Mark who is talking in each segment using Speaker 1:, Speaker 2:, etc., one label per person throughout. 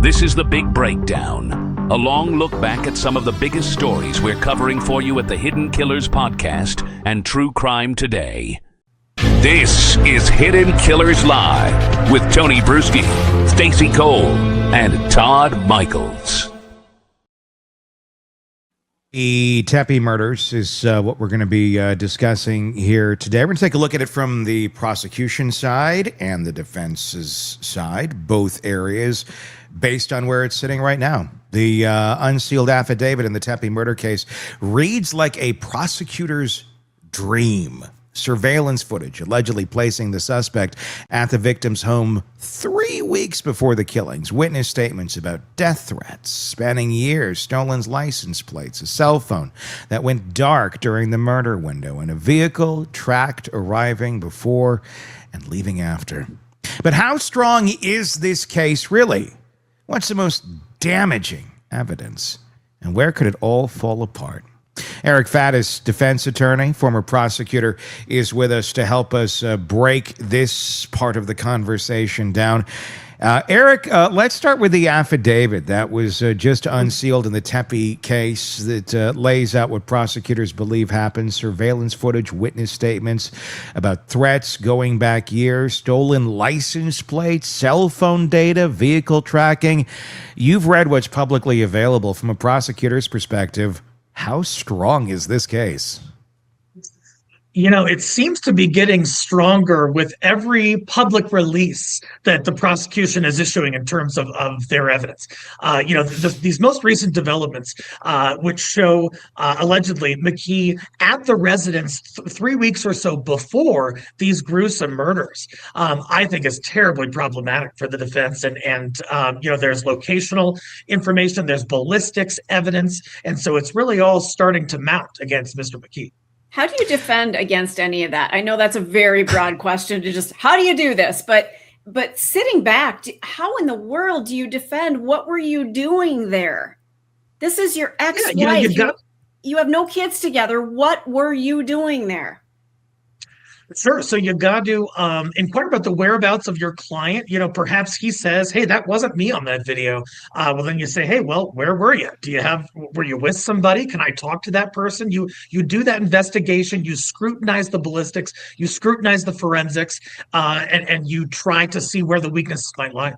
Speaker 1: This is The Big Breakdown, a long look back at some of the biggest stories we're covering for you at the Hidden Killers Podcast and True Crime Today. This is Hidden Killers Live with Tony Bruschi, Stacey Cole, and Todd Michaels.
Speaker 2: The Tepe murders is what we're going to be discussing here today. We're going to take a look at it from the prosecution side and the defense's side, both areas, based on where it's sitting right now. The unsealed affidavit in the Tepe murder case reads like a prosecutor's dream. Surveillance footage allegedly placing the suspect at the victim's home 3 weeks before the killings. Witness statements about death threats spanning years, stolen license plates, a cell phone that went dark during the murder window, and a vehicle tracked arriving before and leaving after. But how strong is this case really? What's the most damaging evidence? And where could it all fall apart? Eric Faddis, defense attorney, former prosecutor, is with us to help us break this part of the conversation down. Eric, let's start with the affidavit that was just unsealed in the Tepe case that lays out what prosecutors believe happened. Surveillance footage, witness statements about threats going back years, stolen license plates, cell phone data, vehicle tracking. You've read what's publicly available. From a prosecutor's perspective, how strong is this case?
Speaker 3: You know, it seems to be getting stronger with every public release that the prosecution is issuing in terms of their evidence. These most recent developments, which show allegedly McKee at the residence 3 weeks or so before these gruesome murders, I think is terribly problematic for the defense. And there's locational information, there's ballistics evidence, and so it's really all starting to mount against Mr. McKee.
Speaker 4: How do you defend against any of that? I know that's a very broad question to just, how do you do this? But sitting back, how in the world do you defend? What were you doing there? This is your ex-wife. You have no kids together. What were you doing there?
Speaker 3: Sure. So you got to inquire about the whereabouts of your client. You know, perhaps he says, "Hey, that wasn't me on that video." Well, then you say, "Hey, well, where were you? Were you with somebody? Can I talk to that person?" You do that investigation. You scrutinize the ballistics. You scrutinize the forensics, and you try to see where the weaknesses might lie.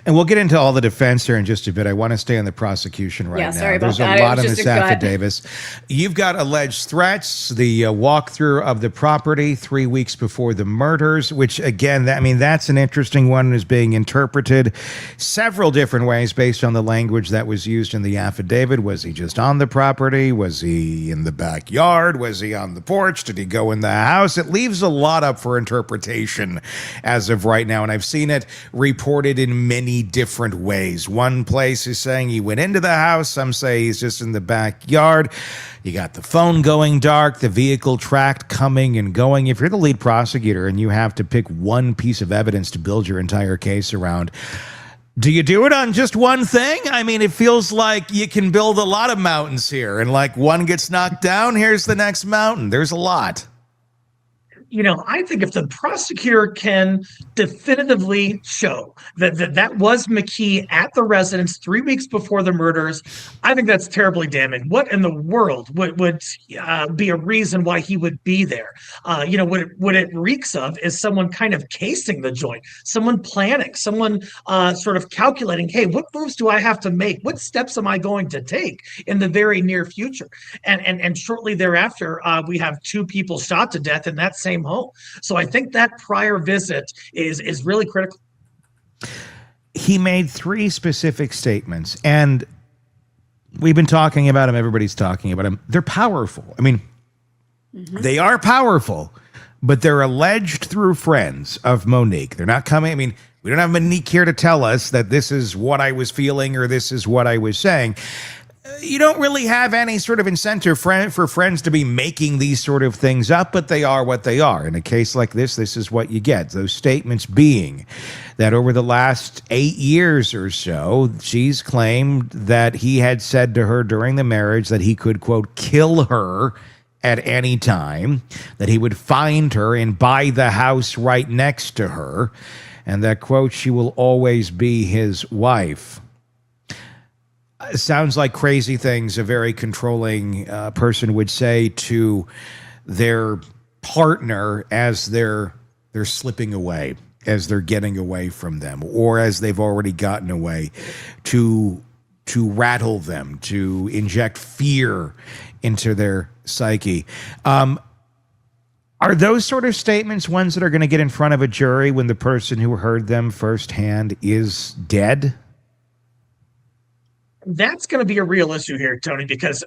Speaker 2: And we'll get into all the defense here in just a bit. I want to stay on the prosecution right now.
Speaker 4: Sorry about
Speaker 2: There's
Speaker 4: that.
Speaker 2: a lot in this affidavit. You've got alleged threats, the walkthrough of the property 3 weeks before the murders, which, again, that's an interesting one, is being interpreted several different ways based on the language that was used in the affidavit. Was he just on the property? Was he in the backyard? Was he on the porch? Did he go in the house? It leaves a lot up for interpretation as of right now, and I've seen it reported in many different ways. One place is saying he went into the house. Some say he's just in the backyard. You got the phone going dark, the vehicle tracked coming and going. If you're the lead prosecutor and you have to pick one piece of evidence to build your entire case around, do you do it on just one thing? I mean, it feels like you can build a lot of mountains here, and like one gets knocked down, here's the next mountain. There's a lot.
Speaker 3: You know, I think if the prosecutor can definitively show that was McKee at the residence 3 weeks before the murders, I think that's terribly damning. What in the world would be a reason why he would be there? What it reeks of is someone kind of casing the joint, someone planning, someone sort of calculating, hey, what moves do I have to make? What steps am I going to take in the very near future? And shortly thereafter, we have 2 people shot to death in that same home. So I think that prior visit is really critical.
Speaker 2: He made 3 specific statements, and we've been talking about him. Everybody's talking about him. They're powerful. I mean, They are powerful, but they're alleged through friends of Monique. They're not coming. I mean, we don't have Monique here to tell us that this is what I was feeling or this is what I was saying. You don't really have any sort of incentive for friends to be making these sort of things up, but they are what they are. In a case like this is what you get. Those statements being that over the last 8 years or so, she's claimed that he had said to her during the marriage that he could, quote, kill her at any time, that he would find her and buy the house right next to her. and that, quote, she will always be his wife. Sounds like crazy things a very controlling person would say to their partner as they're slipping away, as they're getting away from them, or as they've already gotten away, to rattle them, to inject fear into their psyche. Are those sort of statements ones that are going to get in front of a jury when the person who heard them firsthand is dead?
Speaker 3: That's going to be a real issue here, Tony, because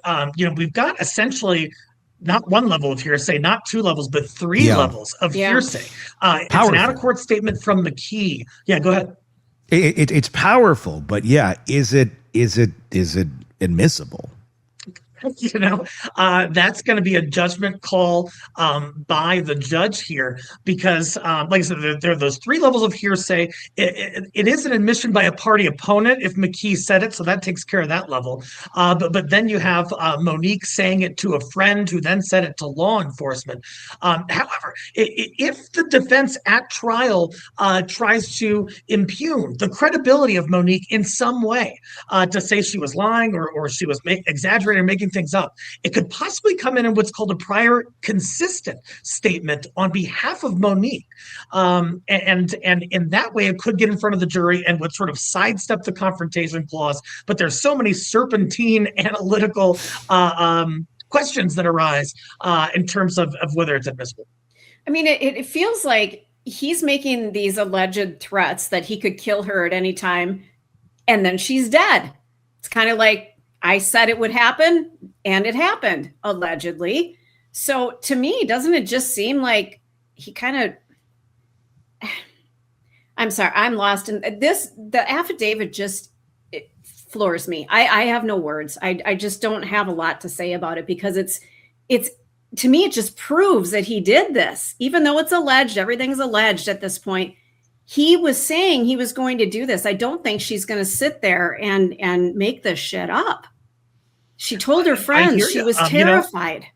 Speaker 3: we've got essentially not one level of hearsay, not two levels, but three levels of hearsay. It's an out-of-court statement from McKee. Yeah, go ahead.
Speaker 2: It's powerful, but is it admissible?
Speaker 3: That's going to be a judgment call by the judge here, because like I said, there are those three levels of hearsay. It is an admission by a party opponent if McKee said it, so that takes care of that level. But then you have Monique saying it to a friend who then said it to law enforcement. However, if the defense at trial tries to impugn the credibility of Monique in some way, to say she was lying or she was exaggerating or making things up, it could possibly come in what's called a prior consistent statement on behalf of Monique. And in that way, it could get in front of the jury and would sort of sidestep the confrontation clause. But there's so many serpentine analytical questions that arise in terms of whether it's admissible.
Speaker 4: I mean, it feels like he's making these alleged threats that he could kill her at any time, and then she's dead. It's kind of like, I said it would happen, and it happened, allegedly. So to me, doesn't it just seem like he kind of, I'm sorry, I'm lost in this. The affidavit just, it floors me. I have no words. I just don't have a lot to say about it, because it's to me, it just proves that he did this, even though it's alleged, everything's alleged at this point. He was saying he was going to do this. I don't think she's going to sit there and make this shit up. She told her friends she was terrified.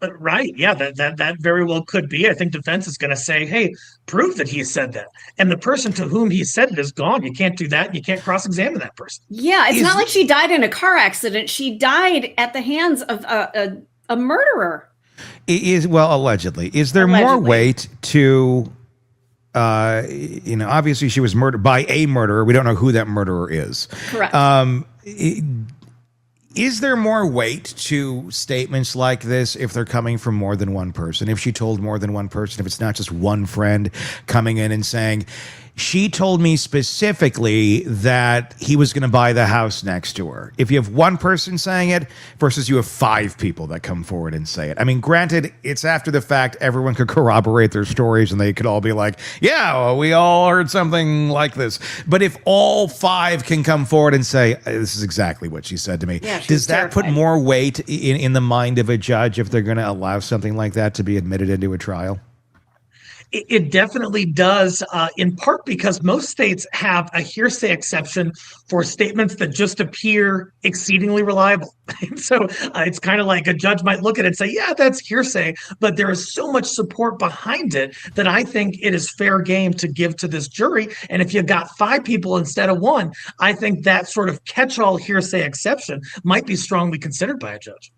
Speaker 3: Right. Yeah, that very well could be. I think defense is going to say, hey, prove that he said that. And the person to whom he said it is gone. You can't do that. You can't cross-examine that person.
Speaker 4: Yeah, it's not like she died in a car accident. She died at the hands of a murderer.
Speaker 2: Allegedly. Is there more weight to... obviously she was murdered by a murderer. We don't know who that murderer is.
Speaker 4: Correct.
Speaker 2: Is there more weight to statements like this if they're coming from more than one person? If she told more than one person, if it's not just one friend coming in and saying, she told me specifically that he was going to buy the house next to her. If you have one person saying it versus you have five people that come forward and say it. I mean, granted, it's after the fact. Everyone could corroborate their stories and they could all be like, yeah, well, we all heard something like this. But if all five can come forward and say, this is exactly what she said to me, does that put more weight in the mind of a judge if they're going to allow something like that to be admitted into a trial?
Speaker 3: It definitely does, in part because most states have a hearsay exception for statements that just appear exceedingly reliable. So it's kind of like a judge might look at it and say, yeah, that's hearsay, but there is so much support behind it that I think it is fair game to give to this jury. And if you've got five people instead of one, I think that sort of catch-all hearsay exception might be strongly considered by a judge.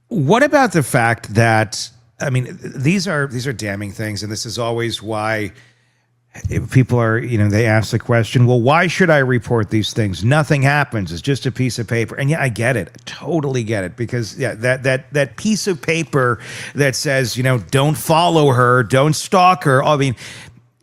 Speaker 2: What about the fact that, I mean, these are damning things, and this is always why people are, they ask the question, well, why should I report these things? Nothing happens. It's just a piece of paper. And I get it. I totally get it. Because that piece of paper that says, don't follow her, don't stalk her. I mean,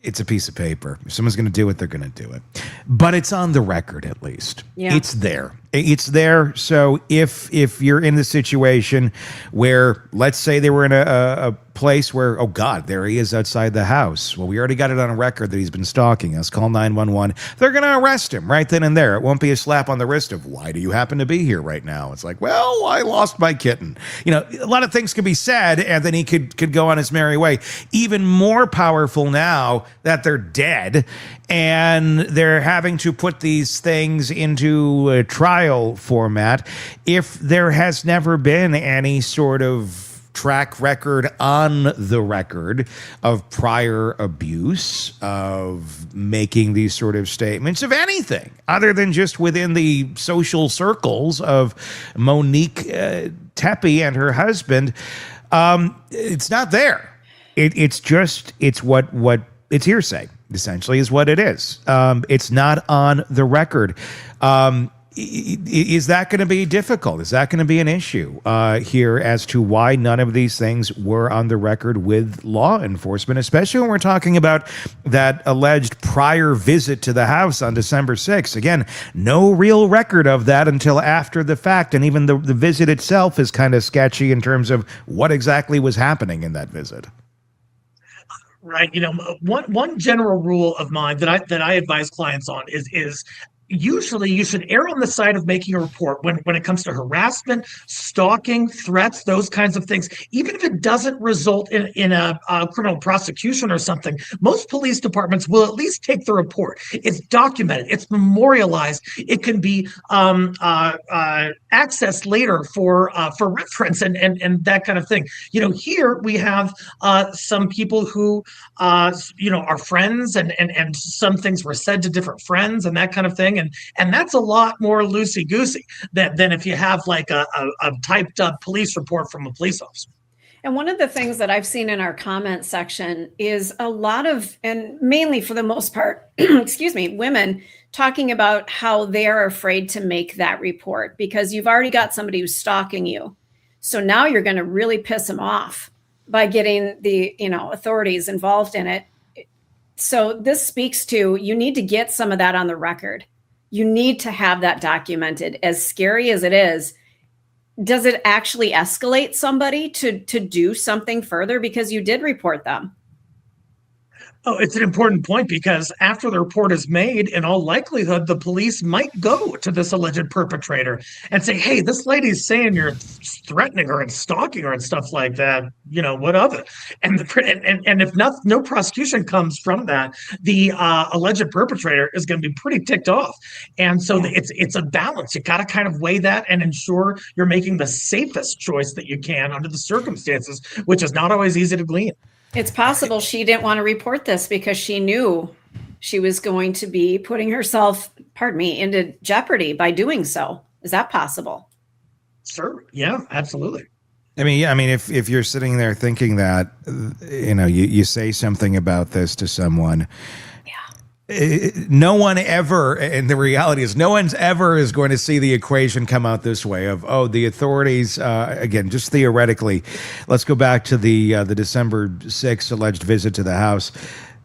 Speaker 2: it's a piece of paper. If someone's going to do it, they're going to do it. But it's on the record, at least. Yeah. It's there. It's there. So if you're in the situation where, let's say they were in a place where, oh God, there he is outside the house. Well, we already got it on a record that he's been stalking us. Call 911. They're going to arrest him right then and there. It won't be a slap on the wrist of, why do you happen to be here right now? It's like, well, I lost my kitten. A lot of things could be said, and then he could go on his merry way. Even more powerful now that they're dead and they're having to put these things into a trial format. If there has never been any sort of track record on the record of prior abuse, of making these sort of statements, of anything other than just within the social circles of Monique Tepe and her husband. It's not there. It's hearsay, essentially, is what it is. It's not on the record. Is that going to be difficult? Is that going to be an issue here as to why none of these things were on the record with law enforcement, especially when we're talking about that alleged prior visit to the house on December 6th? Again, no real record of that until after the fact, and even the visit itself is kind of sketchy in terms of what exactly was happening in that visit.
Speaker 3: Right. One general rule of mine that I advise clients on is usually you should err on the side of making a report when it comes to harassment, stalking, threats, those kinds of things. Even if it doesn't result in a criminal prosecution or something, most police departments will at least take the report. It's documented. It's memorialized. It can be accessed later for reference and that kind of thing. Here we have some people who are friends and some things were said to different friends and that kind of thing. And that's a lot more loosey-goosey than if you have like a typed up police report from a police officer.
Speaker 4: And one of the things that I've seen in our comment section is a lot of, and mainly for the most part, excuse me, women talking about how they are afraid to make that report because you've already got somebody who's stalking you. So now you're going to really piss them off by getting the, authorities involved in it. So this speaks to, you need to get some of that on the record. You need to have that documented. As scary as it is, does it actually escalate somebody to do something further because you did report them?
Speaker 3: Oh, it's an important point because after the report is made, in all likelihood, the police might go to this alleged perpetrator and say, hey, this lady's saying you're threatening her and stalking her and stuff like that. What of it? And if no prosecution comes from that, the alleged perpetrator is going to be pretty ticked off. And so it's a balance. You got to kind of weigh that and ensure you're making the safest choice that you can under the circumstances, which is not always easy to glean.
Speaker 4: It's possible she didn't want to report this because she knew she was going to be putting herself, into jeopardy by doing so. Is that possible?
Speaker 3: Sure. Yeah, absolutely.
Speaker 2: I mean, if you're sitting there thinking that, you say something about this to someone, no one ever, and the reality is no one's ever is going to see the equation come out this way of, the authorities, again, just theoretically, let's go back to the December 6th alleged visit to the house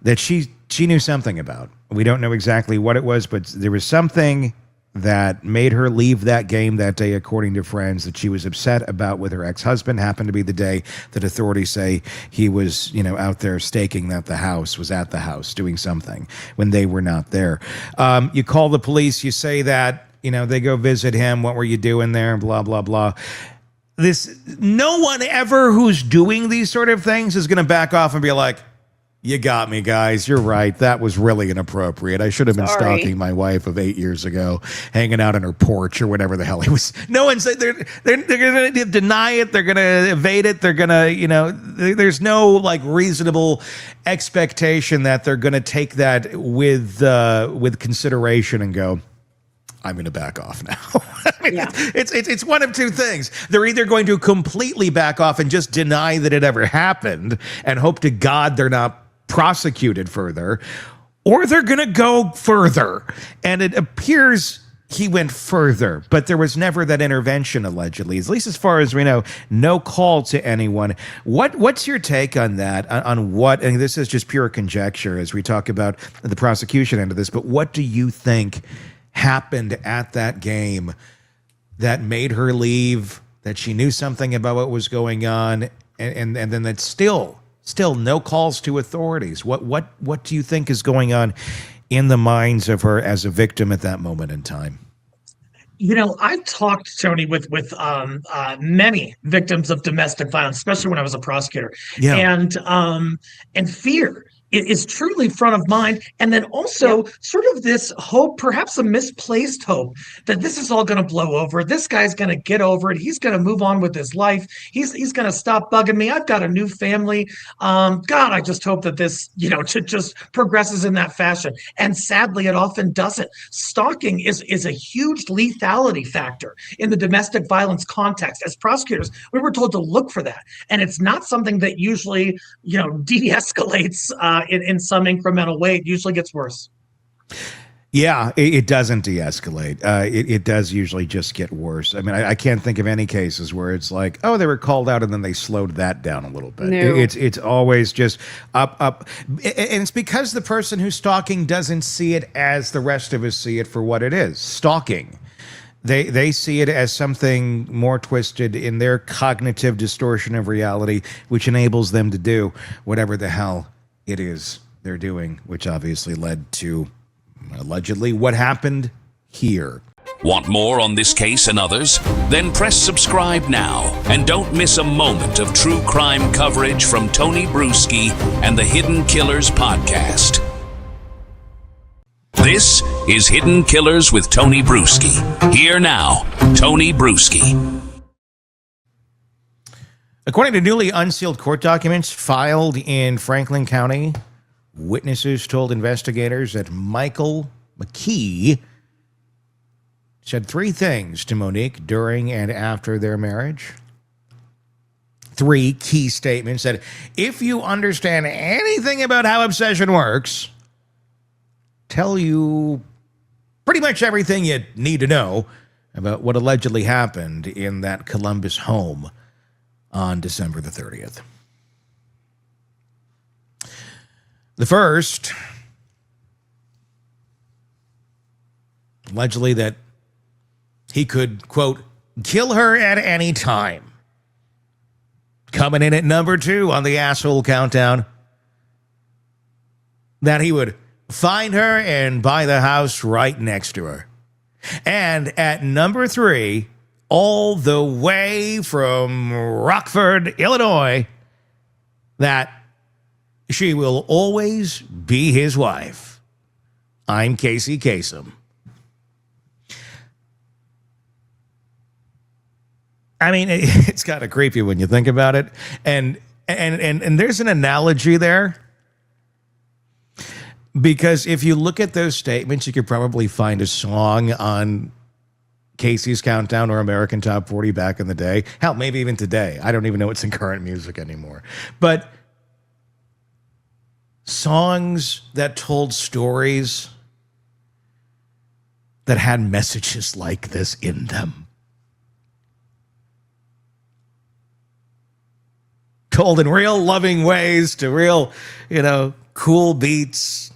Speaker 2: that she knew something about. We don't know exactly what it was, but there was something that made her leave that game that day, according to friends, that she was upset about with her ex-husband. Happened to be the day that authorities say he was, out there staking that the house was at the house doing something when they were not there. You call the police, you say that, they go visit him. What were you doing there? Blah, blah, blah. No one ever who's doing these sort of things is going to back off and be like, you got me, guys. You're right. That was really inappropriate. I should have been stalking my wife of 8 years ago, hanging out on her porch or whatever the hell it was. No one said they're going to deny it. They're going to evade it. They're going to, there's no reasonable expectation that they're going to take that with consideration and go, I'm going to back off now. It's one of two things. They're either going to completely back off and just deny that it ever happened and hope to God they're not prosecuted further, or they're going to go further. And it appears he went further, but there was never that intervention, allegedly, at least as far as we know, no call to anyone. What's your take on that, on what, and this is just pure conjecture as we talk about the prosecution end of this, but what do you think happened at that game that made her leave, that she knew something about what was going on, and then that still no calls to authorities? What do you think is going on in the minds of her as a victim at that moment in time?
Speaker 3: I've talked, Tony, with many victims of domestic violence, especially when I was a prosecutor. Yeah. And fear is truly front of mind. And then also sort of this hope, perhaps a misplaced hope, that this is all going to blow over. This guy's going to get over it. He's going to move on with his life. He's going to stop bugging me. I've got a new family. God, I just hope that this, just progresses in that fashion. And sadly, it often doesn't. Stalking is a huge lethality factor in the domestic violence context. As prosecutors, we were told to look for that. And it's not something that usually, de-escalates in some incremental way. It usually gets worse.
Speaker 2: Yeah, it doesn't de-escalate. It does usually just get worse. I mean, I can't think of any cases where it's like, oh, they were called out and then they slowed that down a little bit.
Speaker 4: No.
Speaker 2: It's always just up. And it's because the person who's stalking doesn't see it as the rest of us see it for what it is, stalking. They see it as something more twisted in their cognitive distortion of reality, which enables them to do whatever the hell it is they're doing, which obviously led to, allegedly, what happened here.
Speaker 1: Want more on this case and others? Then press subscribe now and don't miss a moment of true crime coverage from Tony Bruschi and the Hidden Killers podcast. This is Hidden Killers with Tony Bruschi. Here now, Tony Bruschi.
Speaker 2: According to newly unsealed court documents filed in Franklin County, witnesses told investigators that Michael McKee said 3 things to Monique during and after their marriage. 3 key statements that if you understand anything about how obsession works, tell you pretty much everything you need to know about what allegedly happened in that Columbus home on December the 30th. The first, allegedly that he could, quote, kill her at any time. Coming in at number 2 on the asshole countdown, that he would find her and buy the house right next to her. And at number 3, all the way from Rockford, Illinois, that she will always be his wife. I'm Casey Kasem. I mean, it's kind of creepy when you think about it. And there's an analogy there. Because if you look at those statements, you could probably find a song on Casey's Countdown or American Top 40 back in the day. Hell, maybe even today. I don't even know what's in current music anymore. But songs that told stories that had messages like this in them. Told in real loving ways to real, cool beats.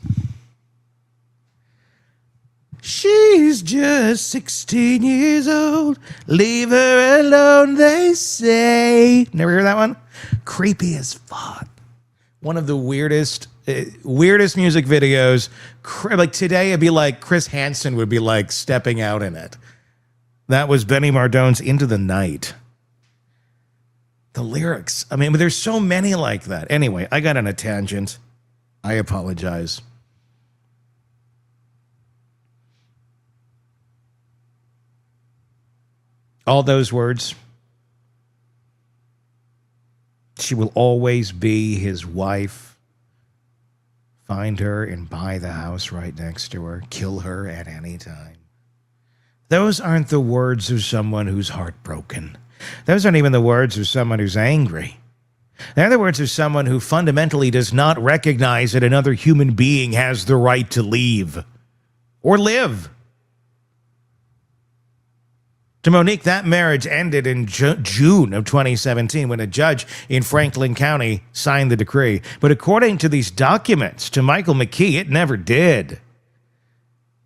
Speaker 2: She's just 16 years old. Leave her alone, they say. Never hear that one? Creepy as fuck. One of the weirdest music videos. Like today, it'd be like Chris Hansen would be like stepping out in it. That was Benny Mardone's Into the Night. The lyrics. I mean, but there's so many like that. Anyway, I got on a tangent. I apologize. All those words. She will always be his wife. Find her and buy the house right next to her. Kill her at any time. Those aren't the words of someone who's heartbroken. Those aren't even the words of someone who's angry. They're the words of someone who fundamentally does not recognize that another human being has the right to leave or live. To Monique, that marriage ended in June of 2017 when a judge in Franklin County signed the decree. But according to these documents, to Michael McKee, it never did.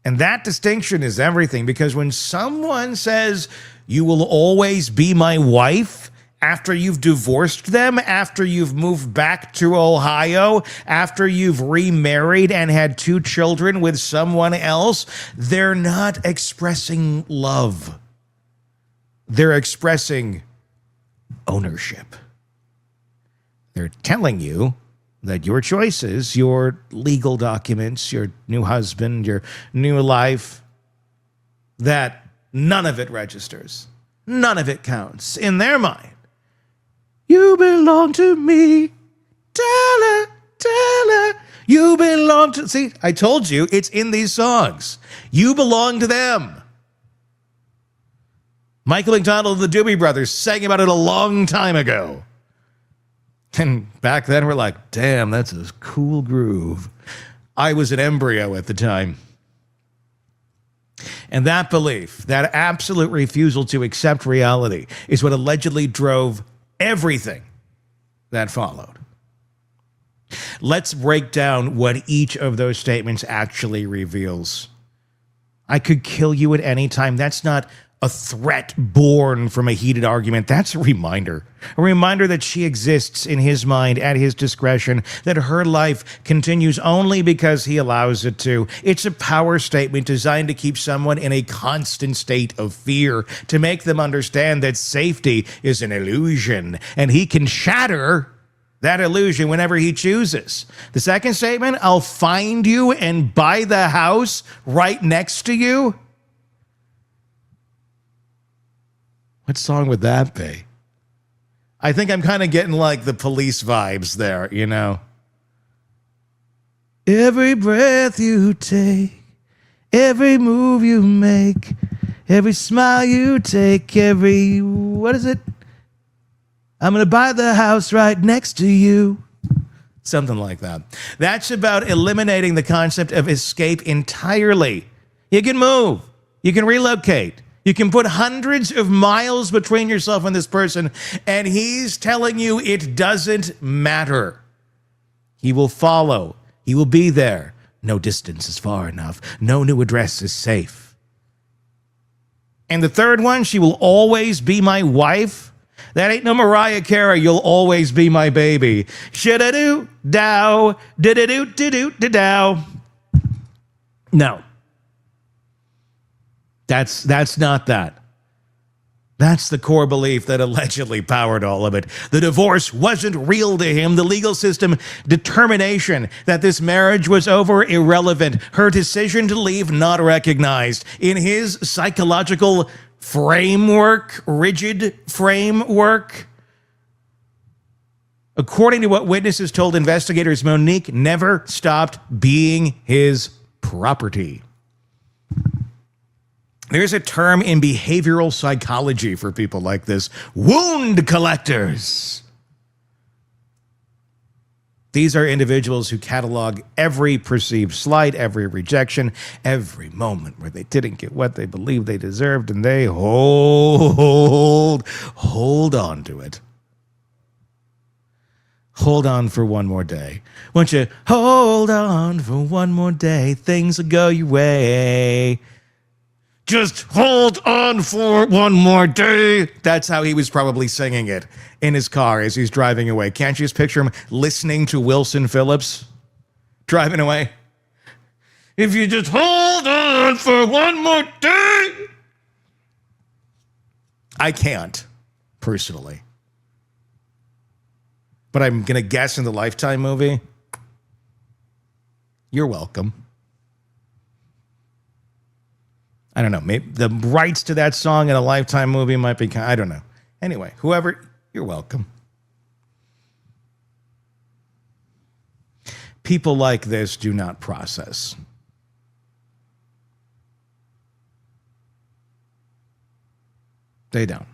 Speaker 2: And that distinction is everything, because when someone says, you will always be my wife, after you've divorced them, after you've moved back to Ohio, after you've remarried and had 2 children with someone else, they're not expressing love. They're expressing ownership. They're telling you that your choices, your legal documents, your new husband, your new life, that none of it registers. None of it counts in their mind. You belong to me. Tell her. You belong to... See, I told you, it's in these songs. You belong to them. Michael McDonald and the Doobie Brothers sang about it a long time ago. And back then, we're like, damn, that's a cool groove. I was an embryo at the time. And that belief, that absolute refusal to accept reality, is what allegedly drove everything that followed. Let's break down what each of those statements actually reveals. I could kill you at any time. That's not a threat born from a heated argument. That's a reminder that she exists in his mind at his discretion, that her life continues only because he allows it to. It's a power statement designed to keep someone in a constant state of fear, to make them understand that safety is an illusion, and he can shatter that illusion whenever he chooses. The second statement, I'll find you and buy the house right next to you. What song would that be? I think I'm kind of getting like the Police vibes there, you know. Every breath you take, every move you make, every smile you take, what is it? I'm going to buy the house right next to you. Something like that. That's about eliminating the concept of escape entirely. You can move. You can relocate. You can put hundreds of miles between yourself and this person, and he's telling you it doesn't matter. He will follow. He will be there. No distance is far enough. No new address is safe. And the third one, she will always be my wife. That ain't no Mariah Carey, you'll always be my baby. Shida-doo-dow, did-a-doo-doo-doo-dow. No. That's not that. That's the core belief that allegedly powered all of it. The divorce wasn't real to him. The legal system determination that this marriage was over, irrelevant. Her decision to leave, not recognized. In his psychological framework, rigid framework, according to what witnesses told investigators, Monique never stopped being his property. There's a term in behavioral psychology for people like this: wound collectors. These are individuals who catalog every perceived slight, every rejection, every moment where they didn't get what they believed they deserved, and they hold on to it. Hold on for one more day. Won't you hold on for one more day? Things will go your way. Just hold on for one more day. That's how he was probably singing it in his car as he's driving away. Can't you just picture him listening to Wilson Phillips driving away? If you just hold on for one more day. I can't, personally. But I'm going to guess in the Lifetime movie, you're welcome. I don't know. Maybe the rights to that song in a Lifetime movie might be, I don't know. Anyway, whoever, you're welcome. People like this do not process. They don't.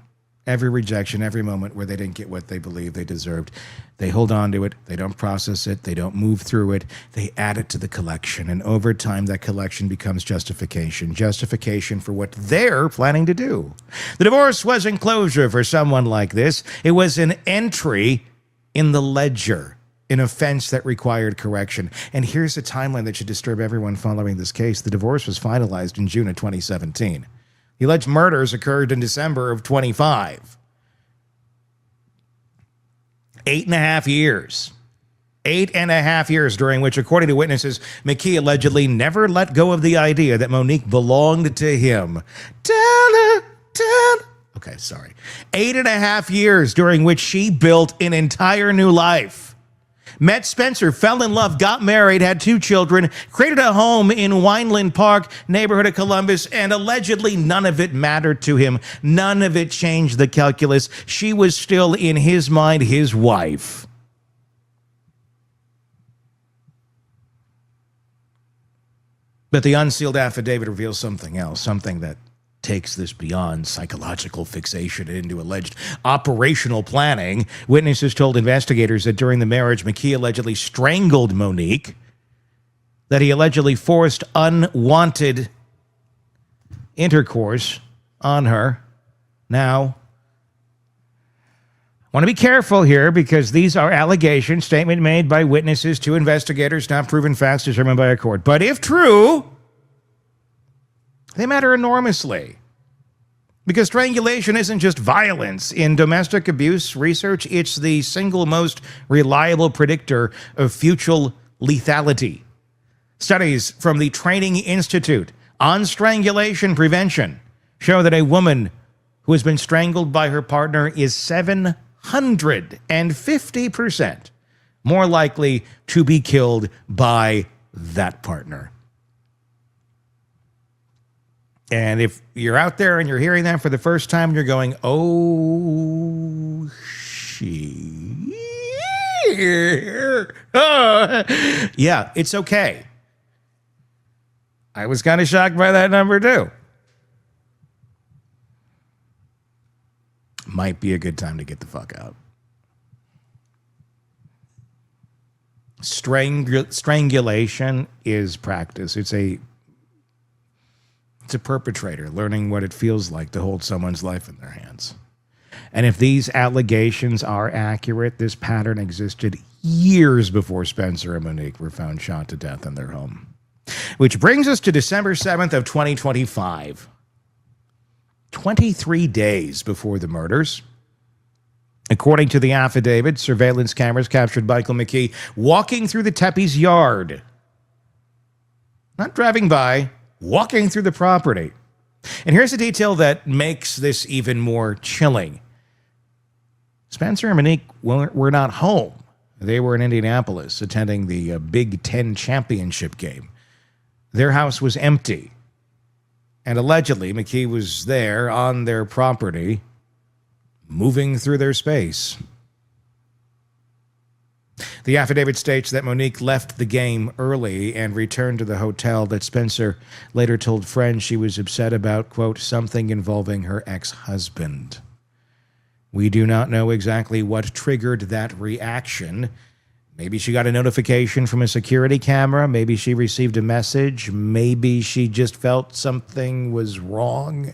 Speaker 2: Every rejection, every moment where they didn't get what they believed they deserved, they hold on to it. They don't process it. They don't move through it. They add it to the collection. And over time, that collection becomes justification for what they're planning to do. The divorce wasn't closure for someone like this. It was an entry in the ledger, an offense that required correction. And here's a timeline that should disturb everyone following this case. The divorce was finalized in June of 2017. The alleged murders occurred in December of 25. 8.5 years. 8.5 years during which, according to witnesses, McKee allegedly never let go of the idea that Monique belonged to him. Okay, sorry. 8.5 years during which she built an entire new life. met Spencer, fell in love, got married, had 2 children, created a home in Wineland Park, neighborhood of Columbus, and allegedly none of it mattered to him. None of it changed the calculus. She was still, in his mind, his wife. But the unsealed affidavit reveals something else, something that takes this beyond psychological fixation into alleged operational planning. Witnesses told investigators that during the marriage, McKee allegedly strangled Monique, that he allegedly forced unwanted intercourse on her. Now, I want to be careful here because these are allegations, statement made by witnesses to investigators, not proven facts determined by a court. But if true, they matter enormously. Because strangulation isn't just violence. In domestic abuse research, it's the single most reliable predictor of future lethality. Studies from the Training Institute on Strangulation Prevention show that a woman who has been strangled by her partner is 750% more likely to be killed by that partner. And if you're out there and you're hearing that for the first time, you're going, oh, shit. Yeah, it's okay. I was kind of shocked by that number, too. Might be a good time to get the fuck out. Strangulation is practice. It's a perpetrator learning what it feels like to hold someone's life in their hands. And if these allegations are accurate, this pattern existed years before Spencer and Monique were found shot to death in their home. Which brings us to December 7th of 2025. 23 days before the murders. According to the affidavit, surveillance cameras captured Michael McKee walking through the Tepe's yard. Not driving by, walking through the property. And here's a detail that makes this even more chilling. Spencer and Monique were not home. They were in Indianapolis attending the Big Ten championship game. Their house was empty. And allegedly, McKee was there on their property, moving through their space. The affidavit states that Monique left the game early and returned to the hotel, that Spencer later told friends she was upset about, quote, something involving her ex-husband. We do not know exactly what triggered that reaction. Maybe she got a notification from a security camera. Maybe she received a message. Maybe she just felt something was wrong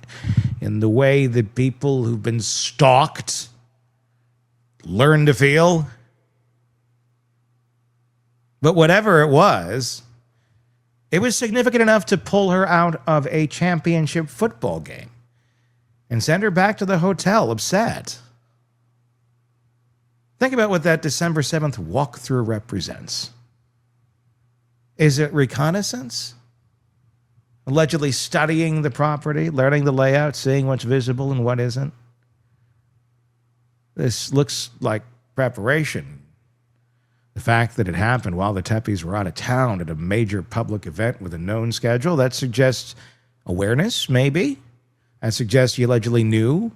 Speaker 2: in the way that people who've been stalked learn to feel. But whatever it was significant enough to pull her out of a championship football game and send her back to the hotel upset. Think about what that December 7th walkthrough represents. Is it reconnaissance? Allegedly studying the property, learning the layout, seeing what's visible and what isn't? This looks like preparation. The fact that it happened while the Tepes were out of town at a major public event with a known schedule, that suggests awareness, maybe. That suggests you allegedly knew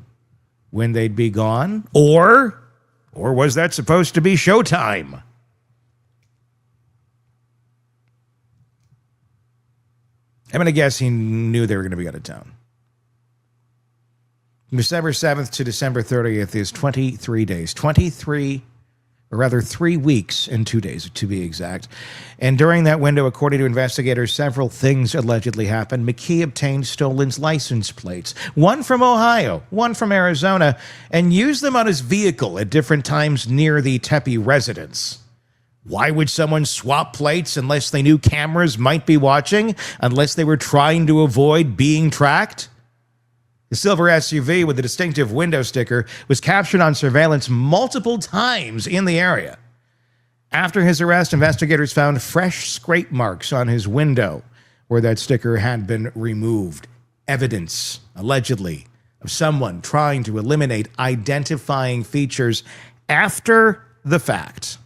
Speaker 2: when they'd be gone. Or was that supposed to be showtime? I'm going to guess he knew they were going to be out of town. December 7th to December 30th is 23 days. 3 weeks and 2 days, to be exact. And during that window, according to investigators, several things allegedly happened. McKee obtained stolen license plates, one from Ohio, one from Arizona, and used them on his vehicle at different times near the Tepe residence. Why would someone swap plates unless they knew cameras might be watching, unless they were trying to avoid being tracked? The silver SUV with the distinctive window sticker was captured on surveillance multiple times in the area. After his arrest, investigators found fresh scrape marks on his window where that sticker had been removed. Evidence, allegedly, of someone trying to eliminate identifying features after the fact.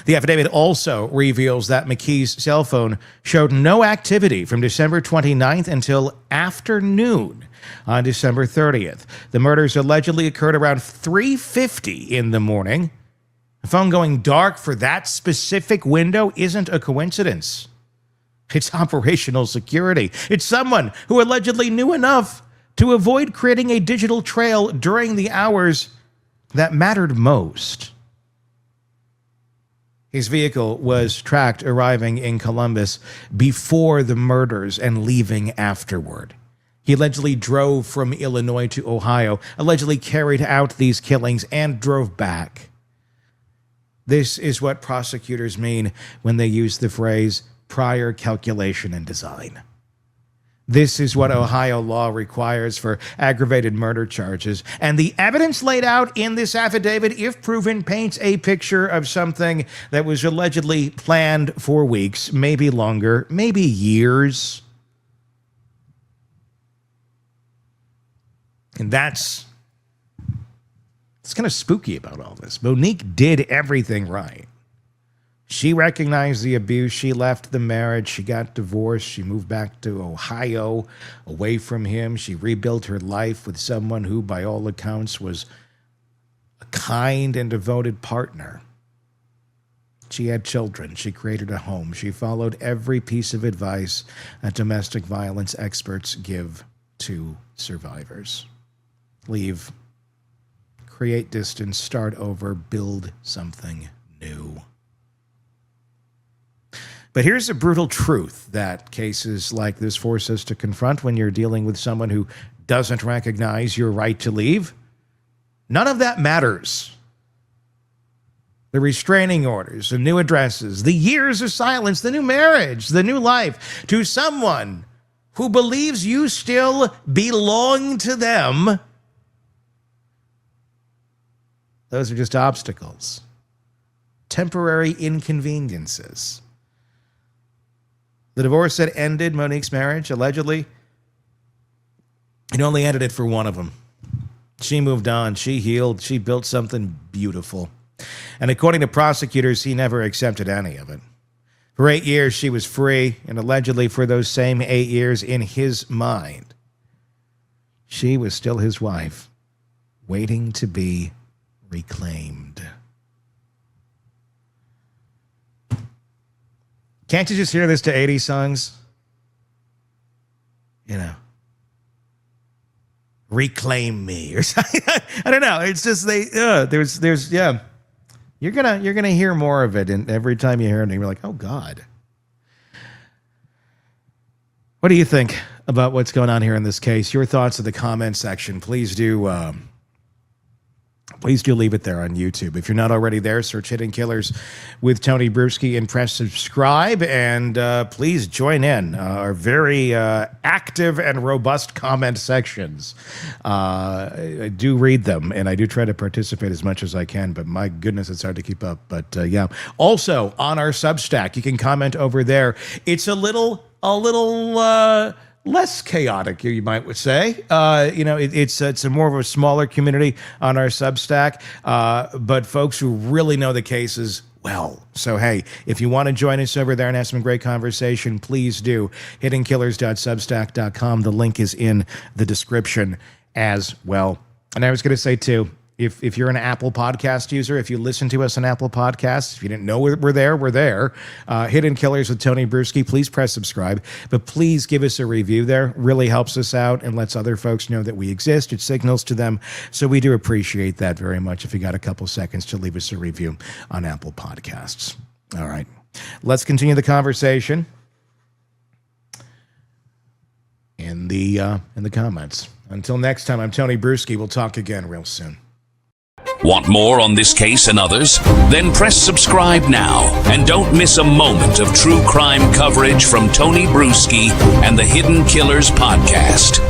Speaker 2: The affidavit also reveals that McKee's cell phone showed no activity from December 29th until afternoon on December 30th. The murders allegedly occurred around 3:50 in the morning. The phone going dark for that specific window isn't a coincidence. It's operational security. It's someone who allegedly knew enough to avoid creating a digital trail during the hours that mattered most. His vehicle was tracked arriving in Columbus before the murders and leaving afterward. He allegedly drove from Illinois to Ohio, allegedly carried out these killings, and drove back. This is what prosecutors mean when they use the phrase prior calculation and design. This is what Ohio law requires for aggravated murder charges. And the evidence laid out in this affidavit, if proven, paints a picture of something that was allegedly planned for weeks, maybe longer, maybe years. And that's kind of spooky about all this. Monique did everything right. She recognized the abuse. She left the marriage. She got divorced. She moved back to Ohio, away from him. She rebuilt her life with someone who, by all accounts, was a kind and devoted partner. She had children. She created a home. She followed every piece of advice that domestic violence experts give to survivors. Leave, create distance, start over, build something new. But here's a brutal truth that cases like this force us to confront when you're dealing with someone who doesn't recognize your right to leave. None of that matters. The restraining orders, the new addresses, the years of silence, the new marriage, the new life, to someone who believes you still belong to them, those are just obstacles, temporary inconveniences. The divorce that ended Monique's marriage, allegedly, it only ended it for one of them. She moved on. She healed. She built something beautiful. And according to prosecutors, he never accepted any of it. For 8 years, she was free, and allegedly for those same 8 years, in his mind, she was still his wife, waiting to be reclaimed. Can't you just hear this to 80 songs? You know, reclaim me or something. I don't know. It's just there's You're gonna hear more of it, and every time you hear it, you're like, oh God. What do you think about what's going on here in this case? Your thoughts in the comment section. Please do leave it there on YouTube. If you're not already there, search Hidden Killers with Tony Bruschi and press subscribe. And please join in our very active and robust comment sections. I do read them, and I do try to participate as much as I can, but my goodness, it's hard to keep up. But yeah. Also, on our Substack, you can comment over there. It's a little less chaotic, you might say. It's a more of a smaller community on our Substack, but folks who really know the cases well. So, hey, if you want to join us over there and have some great conversation, please do. hiddenkillers.substack.com. The link is in the description as well. And I was going to say, too, if you're an Apple Podcast user, if you listen to us on Apple Podcasts, if you didn't know we're there. Hidden Killers with Tony Bruschi, please press subscribe. But please give us a review there. Really helps us out and lets other folks know that we exist. It signals to them. So we do appreciate that very much if you got a couple seconds to leave us a review on Apple Podcasts. All right. Let's continue the conversation in the comments. Until next time, I'm Tony Bruschi. We'll talk again real soon.
Speaker 1: Want more on this case and others? Then press subscribe now and don't miss a moment of true crime coverage from Tony Bruschi and the Hidden Killers podcast.